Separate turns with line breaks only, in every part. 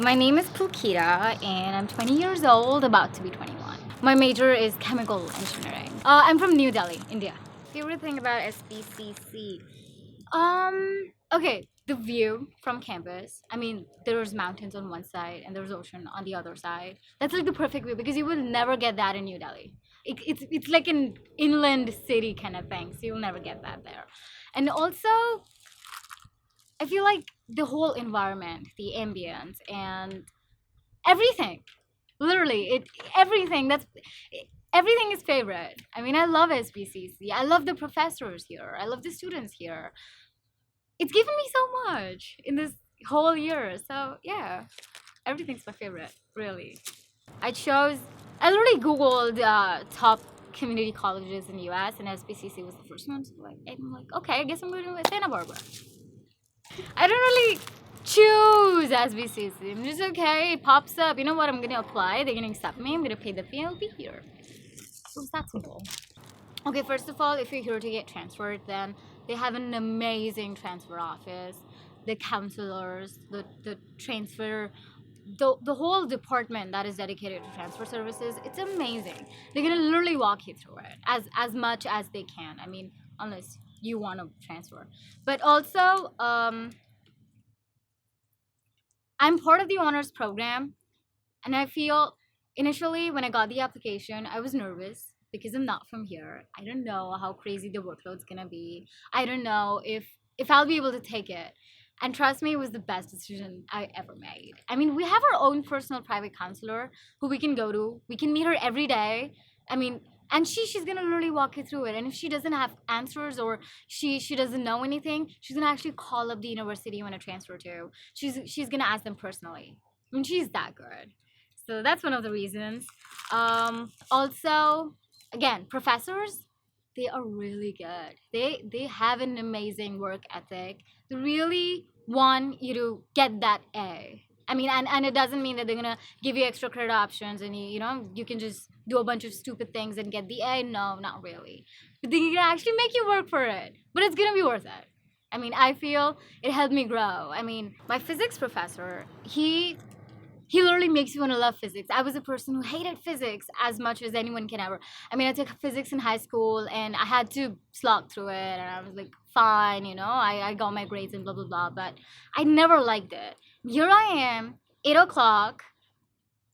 My name is Pulkita and I'm 20 years old, about to be 21. My major is chemical engineering. I'm from New Delhi, India. Favorite thing about SBCC? Okay, the view from campus. I mean, there's mountains on one side and there's ocean on the other side. That's like the perfect view because you will never get that in New Delhi. It's like an inland city kind of thing, so you'll never get that there. And also, I feel like the whole environment, the ambience, and everything, literally, everything is favorite. I mean, I love SBCC. I love the professors here. I love the students here. It's given me so much in this whole year. So yeah, everything's my favorite, really. I chose. I literally googled top community colleges in the U.S. and SBCC was the first one. So I'm like, okay, I guess I'm going to Santa Barbara. I don't really choose SBCC. I'm just okay. It pops up. You know what? I'm gonna apply. They're gonna accept me. I'm gonna pay the fee. I'll be here. So it's that simple. Okay, first of all, if you're here to get transferred, then they have an amazing transfer office. The counselors, the transfer, the whole department that is dedicated to transfer services. It's amazing. They're gonna literally walk you through it as much as they can. I mean, unless you want to transfer, but also I'm part of the honors program, and I feel initially when I got the application, I was nervous because I'm not from here. I don't know how crazy the workload's gonna be. I don't know if I'll be able to take it. And trust me, it was the best decision I ever made. I mean, we have our own personal private counselor who we can go to. We can meet her every day. I mean, and she's gonna literally walk you through it. And if she doesn't have answers or she doesn't know anything, she's gonna actually call up the university you want to transfer to. She's gonna ask them personally. I mean, she's that good. So that's one of the reasons. Also, again, professors, they are really good. They have an amazing work ethic. They really want you to get that A. I mean, and it doesn't mean that they're gonna give you extra credit options and you can just do a bunch of stupid things and get the A. No, not really. But they're gonna actually make you work for it. But it's gonna be worth it. I mean, I feel it helped me grow. I mean, my physics professor, he literally makes you want to love physics. I was a person who hated physics as much as anyone can ever. I mean, I took physics in high school and I had to slog through it and I was like, fine, I got my grades and blah, blah, blah. But I never liked it. Here I am, 8 o'clock.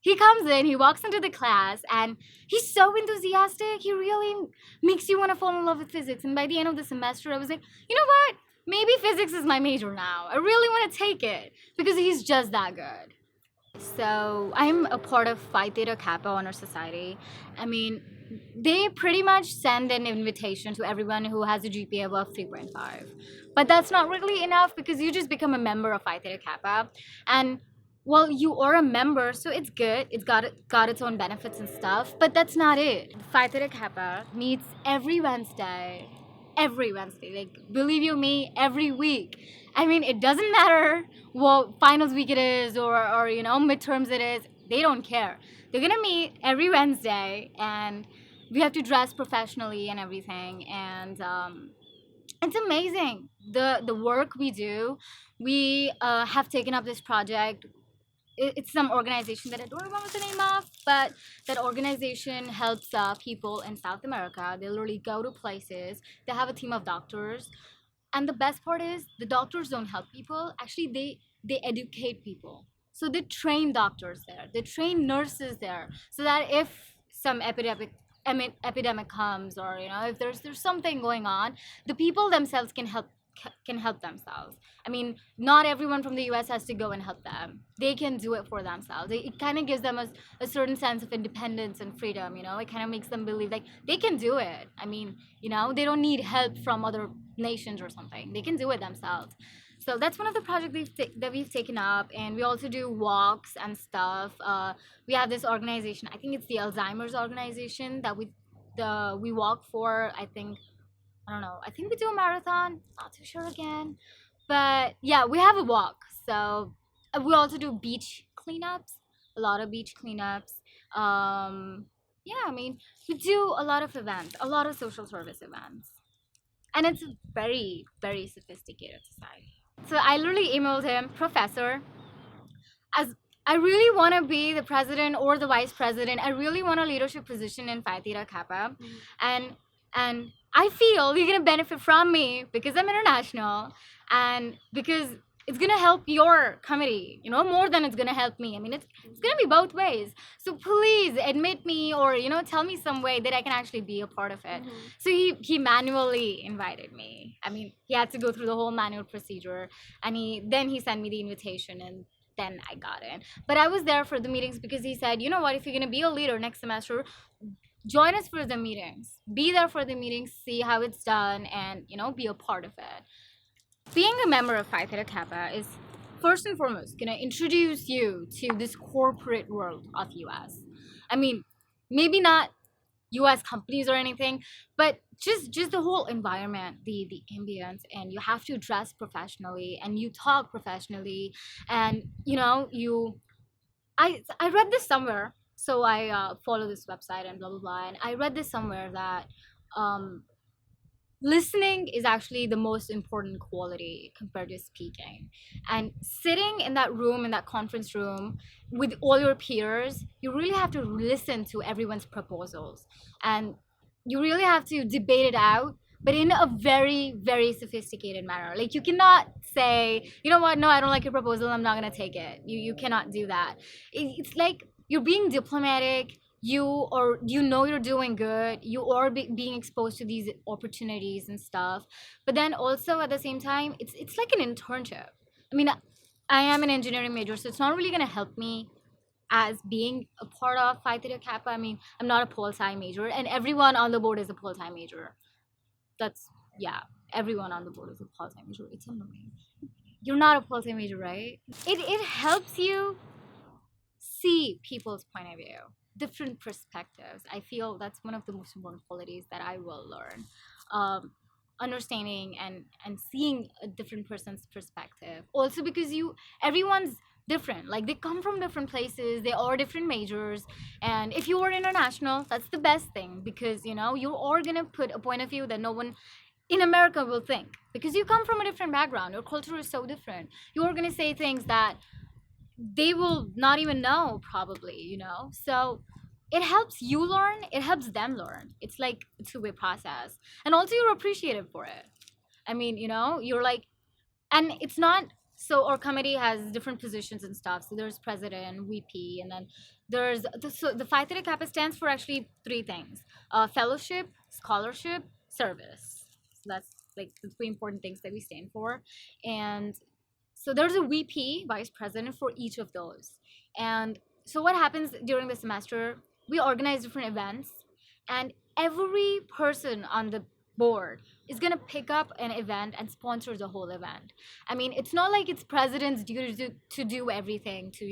He comes in, he walks into the class and he's so enthusiastic. He really makes you want to fall in love with physics. And by the end of the semester, I was like, you know what? Maybe physics is my major now. I really want to take it because he's just that good. So I'm a part of Phi Theta Kappa Honor Society. I mean, they pretty much send an invitation to everyone who has a GPA above 3.5. But that's not really enough because you just become a member of Phi Theta Kappa. And well, you are a member, so it's good. It's got its own benefits and stuff, but that's not it. Phi Theta Kappa meets every Wednesday. Every Wednesday. Like, believe you me, every week. I mean, it doesn't matter what finals week it is or midterms it is. They don't care. They're gonna meet every Wednesday and we have to dress professionally and everything. And it's amazing. The work we do. We have taken up this project. It's some organization that I don't remember the name of, but that organization helps people in South America. They literally go to places. They have a team of doctors, and the best part is the doctors don't help people. Actually, they educate people. So they train doctors there. They train nurses there, so that if some epidemic comes or if there's something going on, the people themselves can help themselves. I mean, not everyone from the US has to go and help them. They can do it for themselves. It kind of gives them a certain sense of independence and freedom, it kind of makes them believe like they can do it. I mean, they don't need help from other nations or something. They can do it themselves. So that's one of the projects that we've taken up, and we also do walks and stuff. We have this organization. I think it's the Alzheimer's organization that we walk for. I don't know. I think we do a marathon. Not too sure again. But yeah, we have a walk. So we also do beach cleanups, a lot of beach cleanups. Yeah, I mean, we do a lot of events, a lot of social service events. And it's a very, very sophisticated society. So I literally emailed him, Professor, as I really want to be the president or the vice president. I really want a leadership position in Phi Theta Kappa, and and I feel you're gonna benefit from me because I'm international, and because it's gonna help your committee, more than it's gonna help me. I mean, it's gonna be both ways. So please admit me, or tell me some way that I can actually be a part of it. So he manually invited me. I mean, he had to go through the whole manual procedure, and he sent me the invitation, and then I got in. But I was there for the meetings because he said, you know what, if you're gonna be a leader next semester, join us for the meetings. Be there for the meetings, see how it's done, and be a part of it. Being a member of Phi Theta Kappa is first and foremost gonna introduce you to this corporate world of US. I mean, maybe not US companies or anything, but just the whole environment, the ambience, and you have to dress professionally and you talk professionally, and I read this somewhere, so I follow this website and blah blah blah, and I read this somewhere that listening is actually the most important quality compared to speaking. And sitting in that room, in that conference room with all your peers, you really have to listen to everyone's proposals, and you really have to debate it out, but in a very very sophisticated manner. Like, you cannot say, you know what, no, I don't like your proposal, I'm not going to take it. You cannot do that. It's like you're being diplomatic. You're doing good, you are being exposed to these opportunities and stuff, but then also at the same time, it's like an internship. I mean, I am an engineering major, so it's not really going to help me as being a part of Phi Theta Kappa. I mean, I'm not a pol-sci major, and everyone on the board is a pol-sci major. That's, yeah, everyone on the board is a pol-sci major. It's annoying. You're not a pol-sci major, right? It helps you see people's point of view, different perspectives. I feel that's one of the most important qualities that I will learn. Understanding and seeing a different person's perspective. Also because everyone's different. Like, they come from different places, they are different majors, and if you are international, that's the best thing, because you are gonna put a point of view that no one in America will think, because you come from a different background. Your culture is so different. You are gonna say things that they will not even know, probably. So it helps you learn, it helps them learn. It's like a two-way process, and also you're appreciative for it. I mean, you're like, and it's not, so our committee has different positions and stuff. So there's president, VP, and then there's the Phi Theta Kappa stands for actually three things: fellowship, scholarship, service. So that's like the three important things that we stand for. And so there's a VP, vice president, for each of those. And so what happens during the semester, we organize different events, and every person on the board is going to pick up an event and sponsor the whole event. I mean, it's not like it's president's duty to do everything, to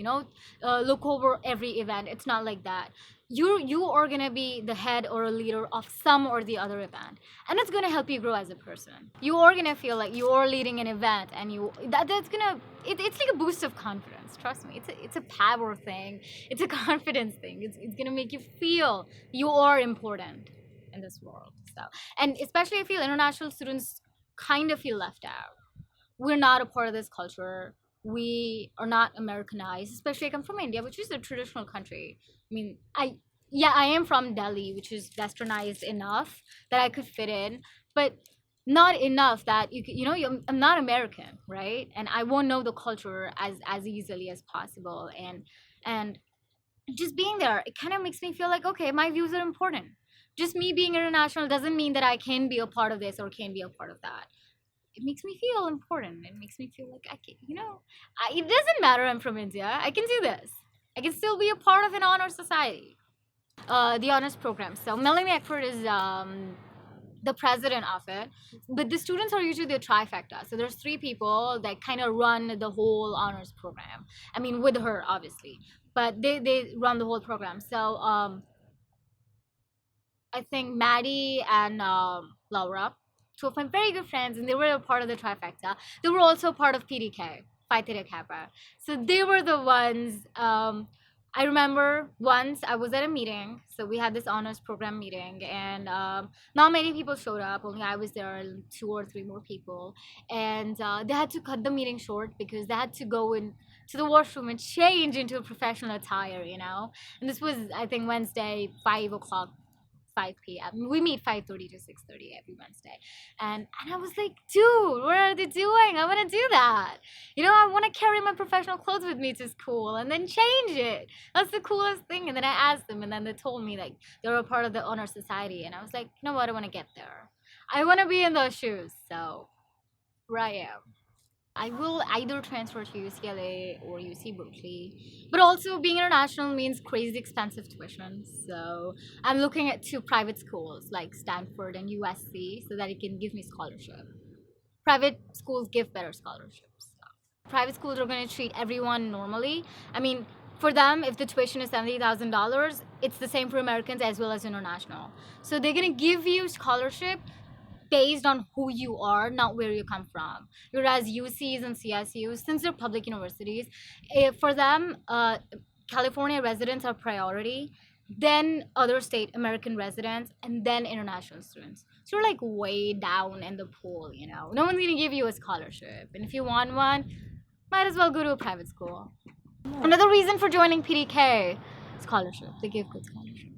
look over every event. It's not like that. You are going to be the head or a leader of some or the other event, and it's going to help you grow as a person. You are going to feel like you are leading an event, and that's going to, it's like a boost of confidence. Trust me, it's a power thing, it's a confidence thing. It's going to make you feel you are important in this world. So, and especially I feel international students kind of feel left out. We're not a part of this culture. We are not Americanized, especially I come from India, which is a traditional country. I mean, I am from Delhi, which is westernized enough that I could fit in, but not enough that I'm not American, right? And I won't know the culture as easily as possible. And just being there, it kind of makes me feel like, okay, my views are important. Just me being international doesn't mean that I can be a part of this or can be a part of that. It makes me feel important. It makes me feel like I can, it doesn't matter I'm from India. I can do this. I can still be a part of an honor society. The honors program. So Melanie Eckford is the president of it, but the students are usually the trifecta. So there's three people that kind of run the whole honors program. I mean, with her, obviously, but they run the whole program. So I think Maddie and Laura, two of my very good friends, and they were a part of the trifecta. They were also part of PDK, Phi Theta Kappa. So they were the ones. I remember once I was at a meeting. So we had this honors program meeting, and not many people showed up. Only I was there, and 2 or 3 more people. And they had to cut the meeting short because they had to go and to the washroom and change into a professional attire, you know. And this was, I think, Wednesday, 5 o'clock, 5 p.m. We meet 5:30 to 6:30 every Wednesday, and I was like, dude, what are they doing? I want to do that. You know, I want to carry my professional clothes with me to school and then change it. That's the coolest thing. And then I asked them, and then they told me like they were a part of the honor society, and I was like, you know what? I want to get there. I want to be in those shoes. So here I am. I will either transfer to UCLA or UC Berkeley. But also, being international means crazy expensive tuition. So I'm looking at two private schools like Stanford and USC so that it can give me scholarship. Private schools give better scholarships. Private schools are going to treat everyone normally. I mean, for them, if the tuition is $70,000, it's the same for Americans as well as international. So they're going to give you scholarship based on who you are, not where you come from. Whereas UCs and CSUs, since they're public universities, for them, California residents are priority, then other state American residents, and then international students. So you're like way down in the pool, you know. No one's gonna give you a scholarship, and if you want one, might as well go to a private school. Another reason for joining PDK, scholarship. They give good scholarships.